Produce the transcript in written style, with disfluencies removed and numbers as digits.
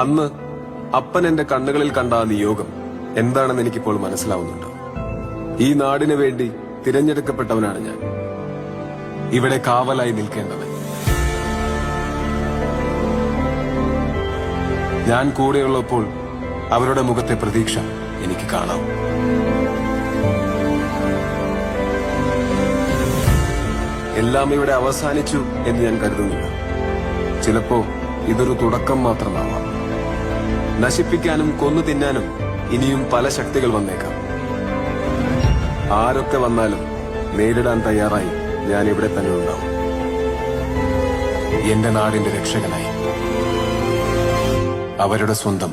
അന്ന് അപ്പൻ എന്റെ കണ്ണുകളിൽ കണ്ട ആ നിയോഗം എന്താണെന്ന് എനിക്കിപ്പോൾ മനസ്സിലാവുന്നുണ്ട്. ഈ നാടിനു വേണ്ടി തിരഞ്ഞെടുക്കപ്പെട്ടവനാണ് ഞാൻ, ഇവിടെ കാവലായി നിൽക്കേണ്ടവൻ. ഞാൻ കൂടെയുള്ളപ്പോൾ അവരുടെ മുഖത്തെ പ്രതീക്ഷ എനിക്ക് കാണാം. എല്ലാം ഇവിടെ അവസാനിച്ചു എന്ന് ഞാൻ കരുതുന്നില്ല. ചിലപ്പോ ഇതൊരു തുടക്കം മാത്രമാവാം. നശിപ്പിക്കാനും കൊന്നു തിന്നാനും ഇനിയും പല ശക്തികൾ വന്നേക്കാം. ആരൊക്കെ വന്നാലും നേരിടാൻ തയ്യാറായി ഞാൻ ഇവിടെ തന്നെ ഉണ്ടാവും, എന്റെ നാടിന്റെ രക്ഷകനായി, അവരുടെ സ്വന്തം